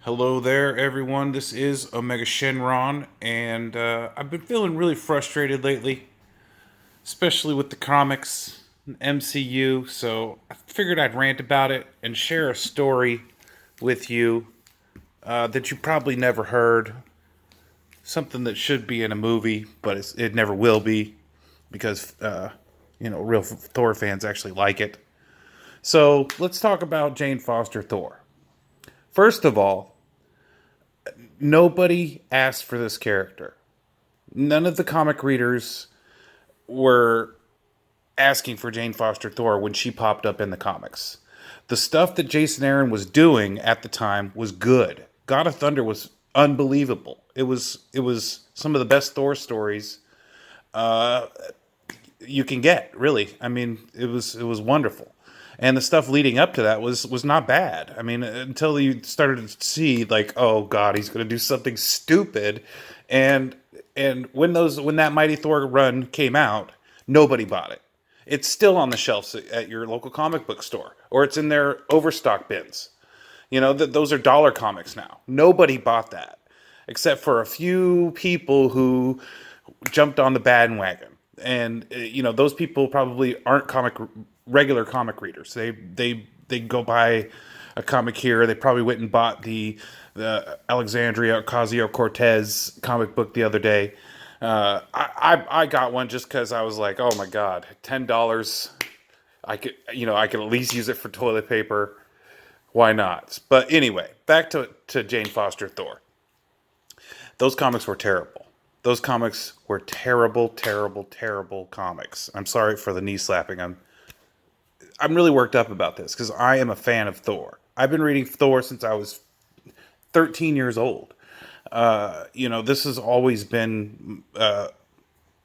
Hello there, everyone. This is Omega Shenron, and I've been feeling really frustrated lately, especially with the comics, and MCU. So I figured I'd rant about it and share a story with you that you probably never heard. Something that should be in a movie, but it never will be because real Thor fans actually like it. So let's talk about Jane Foster Thor. First of all, nobody asked for this character. None of the comic readers were asking for Jane Foster Thor when she popped up in the comics. The stuff that Jason Aaron was doing at the time was good. God of Thunder was unbelievable. It was some of the best Thor stories you can get, really. I mean, it was wonderful. And the stuff leading up to that was not bad. I mean, until you started to see like, oh God, he's going to do something stupid, and when that Mighty Thor run came out, nobody bought it. It's still on the shelves at your local comic book store, or it's in their overstock bins. Those are dollar comics now. Nobody bought that, except for a few people who jumped on the bandwagon. And those people probably aren't regular comic readers. They go buy a comic here. They probably went and bought the Alexandria Ocasio Cortez comic book the other day. I got one just because I was like, oh my God, $10. I could at least use it for toilet paper. Why not? But anyway, back to Jane Foster Thor. Those comics were terrible. Those comics were terrible, terrible, terrible comics. I'm sorry for the knee slapping. I'm really worked up about this because I am a fan of Thor. I've been reading Thor since I was 13 years old. This has always been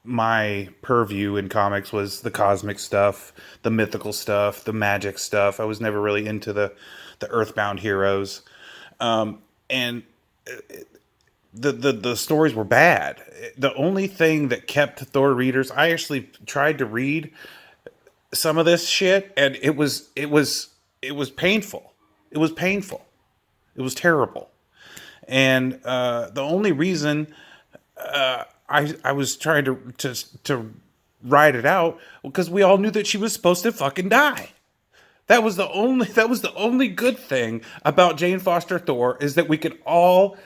my purview in comics, was the cosmic stuff, the mythical stuff, the magic stuff. I was never really into the earthbound heroes. And the stories were bad. The only thing that kept Thor readers, I actually tried to read some of this shit, and it was painful. It was painful. It was terrible. And the only reason I was trying to ride it out because we all knew that she was supposed to fucking die. That was the only good thing about Jane Foster Thor, is that we could all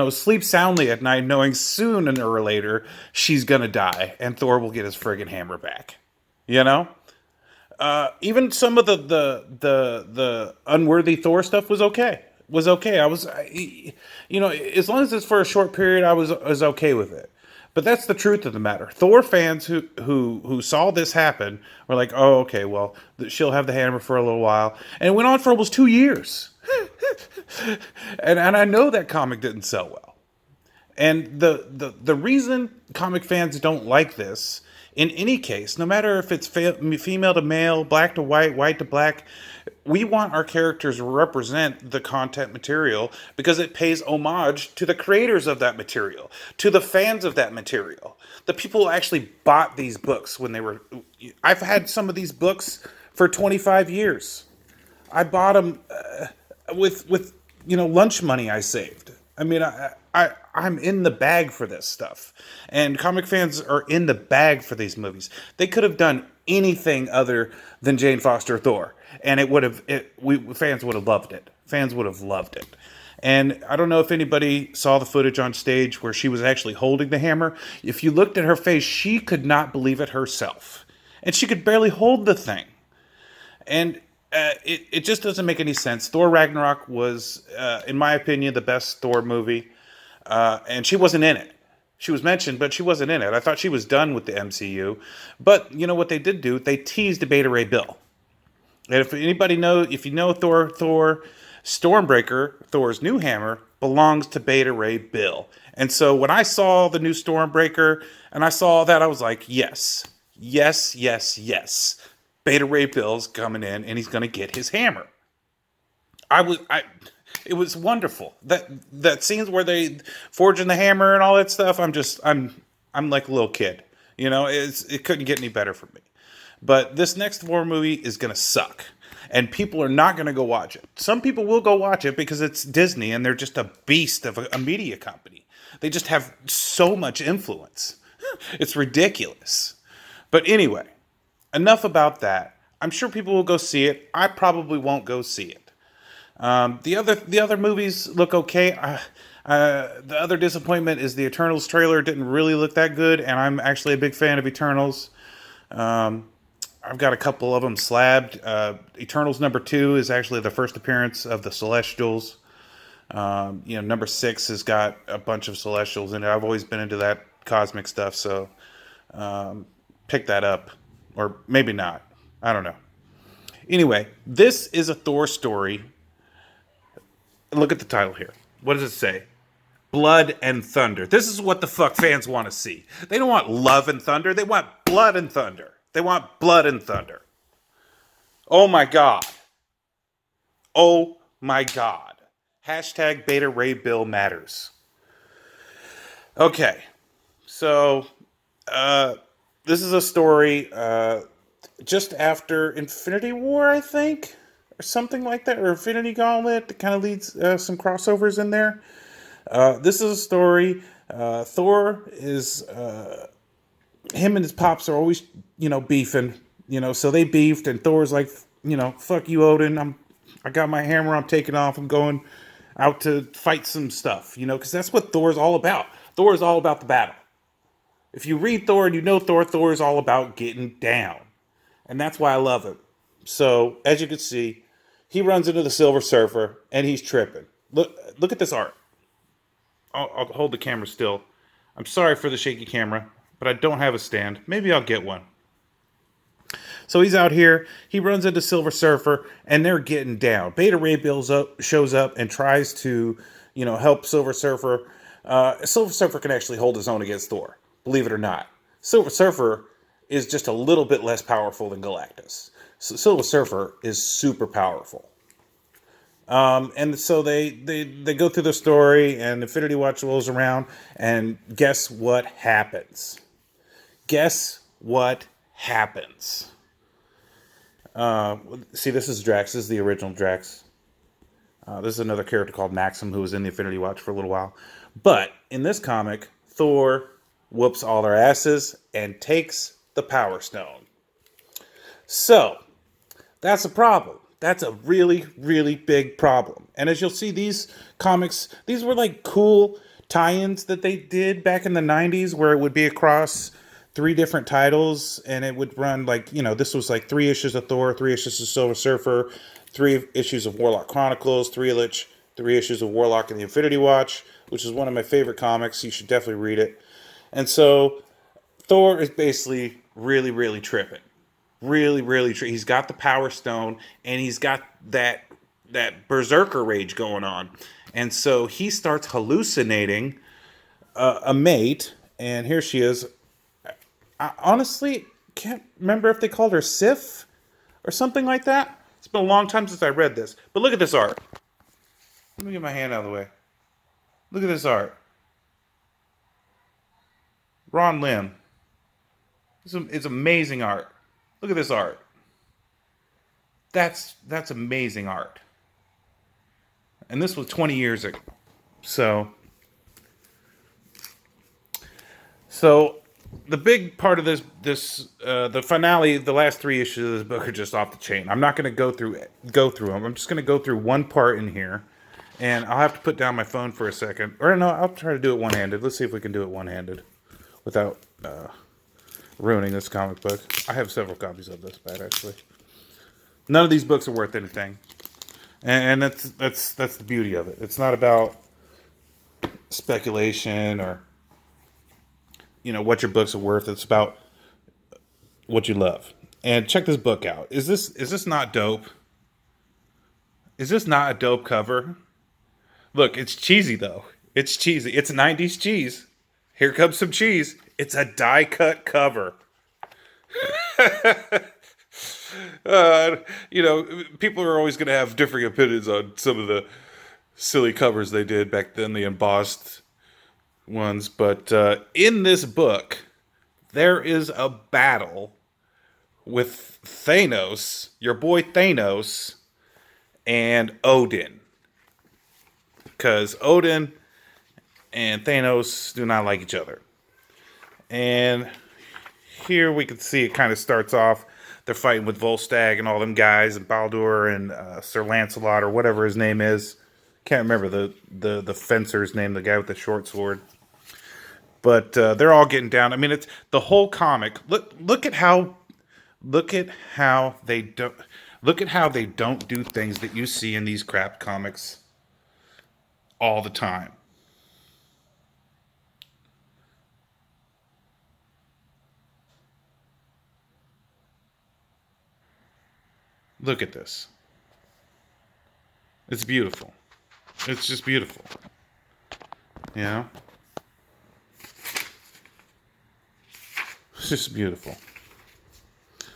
sleep soundly at night knowing sooner or later she's gonna die and Thor will get his friggin' hammer back. You know? Even some of the unworthy Thor stuff was okay. Was okay. As long as it's for a short period, I was okay with it. But that's the truth of the matter. Thor fans who saw this happen were like, "Oh, okay, well, she'll have the hammer for a little while," and it went on for almost 2 years. And I know that comic didn't sell well. And the reason comic fans don't like this, in any case, no matter if it's female to male, black to white, white to black, we want our characters to represent the content material because it pays homage to the creators of that material, to the fans of that material, the people who actually bought these books when they were. I've had some of these books for 25 years. I bought them with lunch money I saved. I mean, I'm in the bag for this stuff, and comic fans are in the bag for these movies. They could have done anything other than Jane Foster Thor, and fans would have loved it. Fans would have loved it. And I don't know if anybody saw the footage on stage where she was actually holding the hammer. If you looked at her face, she could not believe it herself, and she could barely hold the thing. And it just doesn't make any sense. Thor Ragnarok was, in my opinion, the best Thor movie. And she wasn't in it. She was mentioned, but she wasn't in it. I thought she was done with the MCU. But you know what they did do? They teased Beta Ray Bill. And if you know Thor, Stormbreaker, Thor's new hammer, belongs to Beta Ray Bill. And so when I saw the new Stormbreaker and I saw that, I was like, yes, yes, yes, yes. Beta Ray Bill's coming in and he's going to get his hammer. It was wonderful. That scenes where they forging the hammer and all that stuff. I'm like a little kid. It couldn't get any better for me. But this next Thor movie is gonna suck. And people are not going to go watch it. Some people will go watch it because it's Disney and they're just a beast of a media company. They just have so much influence. It's ridiculous. But anyway, enough about that. I'm sure people will go see it. I probably won't go see it. The other movies look okay. The other disappointment is the Eternals trailer didn't really look that good, and I'm actually a big fan of Eternals. I've got a couple of them slabbed. Eternals number 2 is actually the first appearance of the Celestials. Number 6 has got a bunch of Celestials in it. I've always been into that cosmic stuff, so pick that up. Or maybe not. I don't know. Anyway, this is a Thor story. Look at the title here. What does it say? Blood and thunder. This is what the fuck fans want to see. They don't want love and thunder. They want blood and thunder. They want blood and thunder. Oh my God. Oh my God. Hashtag Beta Ray Bill matters. Okay. So, this is a story just after Infinity War, I think, or something like that, or Infinity Gauntlet. That kind of leads some crossovers in there. This is a story. Thor is him and his pops are always beefing. So they beefed, and Thor's like, fuck you, Odin. I got my hammer. I'm taking off. I'm going out to fight some stuff. Because that's what Thor's all about. Thor is all about the battle. If you read Thor and you know Thor, Thor is all about getting down. And that's why I love him. So, as you can see, he runs into the Silver Surfer, and he's tripping. Look at this art. I'll hold the camera still. I'm sorry for the shaky camera, but I don't have a stand. Maybe I'll get one. So he's out here. He runs into Silver Surfer, and they're getting down. Beta Ray Bill shows up and tries to, help Silver Surfer. Silver Surfer can actually hold his own against Thor. Believe it or not. Silver Surfer is just a little bit less powerful than Galactus. So Silver Surfer is super powerful. And so they go through the story, and Infinity Watch rolls around, and guess what happens? Guess what happens? See, this is Drax. This is the original Drax. This is another character called Maxim who was in the Infinity Watch for a little while. But in this comic, Thor whoops all their asses and takes the Power Stone. So, that's a problem. That's a really, really big problem. And as you'll see, these comics, these were like cool tie-ins that they did back in the 90s where it would be across 3 different titles, and it would run like, this was like 3 issues of Thor, 3 issues of Silver Surfer, 3 issues of Warlock Chronicles, 3 issues of Warlock and the Infinity Watch, which is one of my favorite comics. You should definitely read it. And so Thor is basically really, really tripping. Really, really tripping. He's got the Power Stone, and he's got that berserker rage going on. And so he starts hallucinating a mate, and here she is. I honestly can't remember if they called her Sif or something like that. It's been a long time since I read this. But look at this art. Let me get my hand out of the way. Look at this art. Ron Lim. It's amazing art. Look at this art. That's amazing art. And this was 20 years ago. So the big part of this the finale, the last 3 issues of this book are just off the chain. I'm not going to go through them. I'm just going to go through one part in here, and I'll have to put down my phone for a second. Or no, I'll try to do it one-handed. Let's see if we can do it one-handed without ruining this comic book. I have several copies of this bad, actually. None of these books are worth anything, and that's the beauty of it. It's not about speculation or what your books are worth. It's about what you love. And check this book out. Is this not dope? Is this not a dope cover? Look, it's cheesy though. It's cheesy. It's 90s cheese. Here comes some cheese. It's a die cut cover. People are always going to have differing opinions on some of the silly covers they did back then, the embossed ones. But in this book, there is a battle with Thanos, your boy Thanos, and Odin. Because Odin and Thanos do not like each other. And here we can see it kind of starts off. They're fighting with Volstagg and all them guys, and Baldur and Sir Lancelot or whatever his name is. Can't remember the fencer's name, the guy with the short sword. But they're all getting down. I mean, it's the whole comic. Look at how they don't look at how they don't do things that you see in these crap comics all the time. Look at this. It's beautiful. It's just beautiful. You know? It's just beautiful.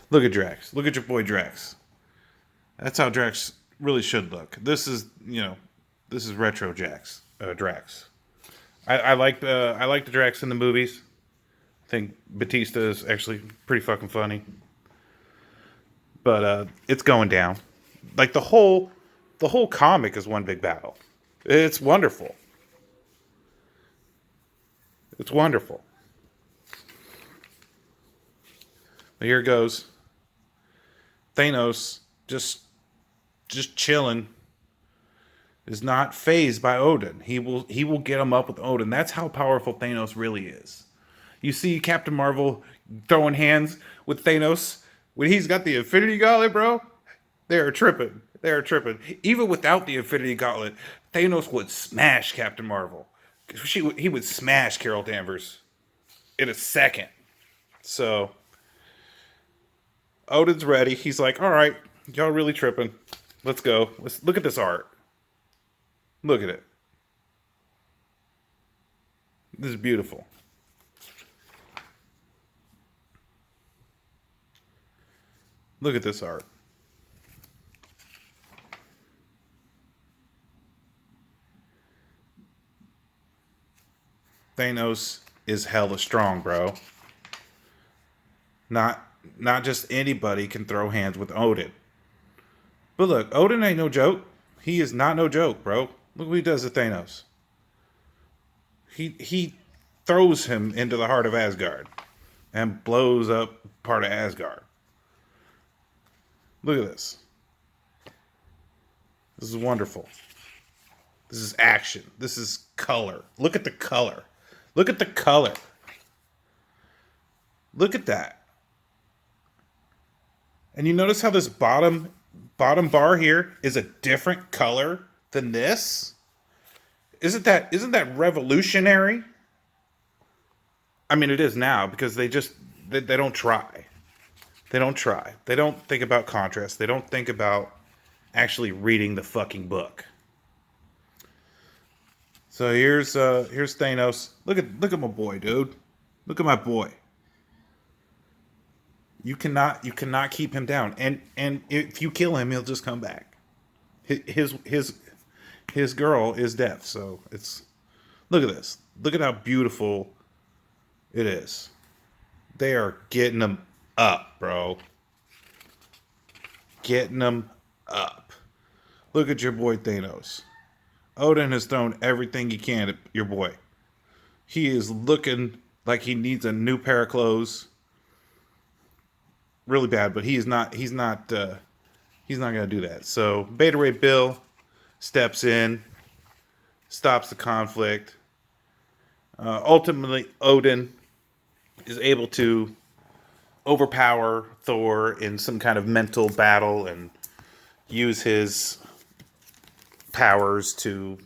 Look at Drax. Look at your boy Drax. That's how Drax really should look. This is retro Drax. I like the Drax in the movies. I think Batista is actually pretty fucking funny. But it's going down. Like the whole comic is one big battle. It's wonderful. It's wonderful. But here it goes. Thanos just chilling is not phased by Odin. He will get him up with Odin. That's how powerful Thanos really is. You see Captain Marvel throwing hands with Thanos when he's got the Infinity Gauntlet, bro. They are tripping. They are tripping. Even without the Infinity Gauntlet, Thanos would smash Captain Marvel. He would smash Carol Danvers in a second. So Odin's ready. He's like, all right, y'all really tripping. Let's go. Let's look at this art. Look at it. This is beautiful. Look at this art. Thanos is hella strong, bro. Not not just anybody can throw hands with Odin. But look, Odin ain't no joke. He is not no joke, bro. Look what he does to Thanos. He throws him into the heart of Asgard and blows up part of Asgard. Look at this. This is wonderful. This is action. This is color. Look at the color. Look at the color. Look at that. And you notice how this bottom bar here is a different color than this? Isn't that revolutionary? I mean, it is now because they don't try. They don't try. They don't think about contrast. They don't think about actually reading the fucking book. So here's Thanos. Look at my boy, dude. Look at my boy. You cannot keep him down. And if you kill him, he'll just come back. His girl is death. So it's look at this. Look at how beautiful it is. They are getting them up, bro. Getting them up. Look at your boy Thanos. Odin has thrown everything he can at your boy. He is looking like he needs a new pair of clothes. Really bad, but he's not gonna do that. So Beta Ray Bill steps in, stops the conflict. Ultimately, Odin is able to overpower Thor in some kind of mental battle and use his powers to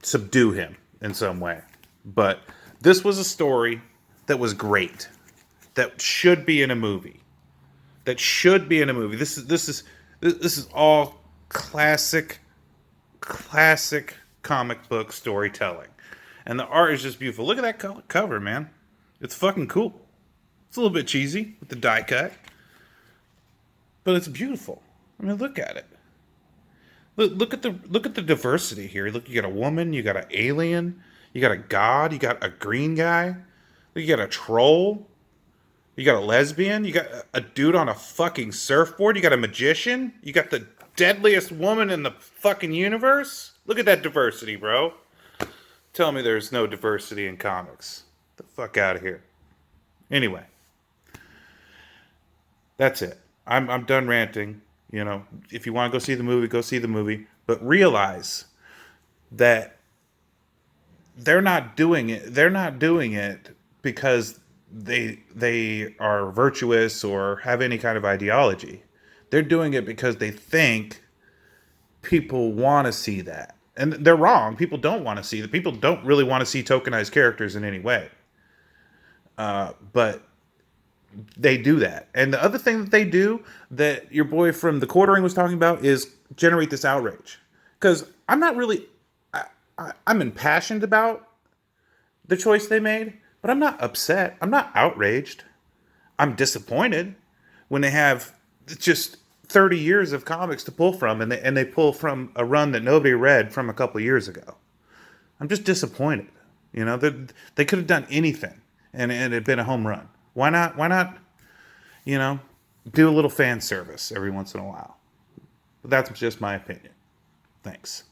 subdue him in some way. But this was a story that was great, that should be in a movie. This is all classic comic book storytelling, and the art is just beautiful. Look at that cover, man. It's fucking cool. It's a little bit cheesy with the die cut, but it's beautiful. I mean, look at it. Look at the diversity here. Look, you got a woman, you got an alien, you got a god, you got a green guy, you got a troll, You got a lesbian. You got a dude on a fucking surfboard. You got a magician. You got the deadliest woman in the fucking universe. Look at that diversity, bro. Tell me there's no diversity in comics. Get the fuck out of here. Anyway, that's it. I'm done ranting. You know, if you want to go see the movie, go see the movie. But realize that they're not doing it. They're not doing it because they are virtuous or have any kind of ideology. They're doing it because they think people want to see that. And they're wrong. People don't want to see that. People don't really want to see tokenized characters in any way. But they do that. And the other thing that they do that your boy from the quartering was talking about is generate this outrage. Because I'm not really, I'm impassioned about the choice they made, but I'm not upset. I'm not outraged. I'm disappointed when they have just 30 years of comics to pull from, and they pull from a run that nobody read from a couple of years ago. I'm just disappointed. You know, they could have done anything, and it had been a home run. Why not? Why not? You know, do a little fan service every once in a while. But that's just my opinion. Thanks.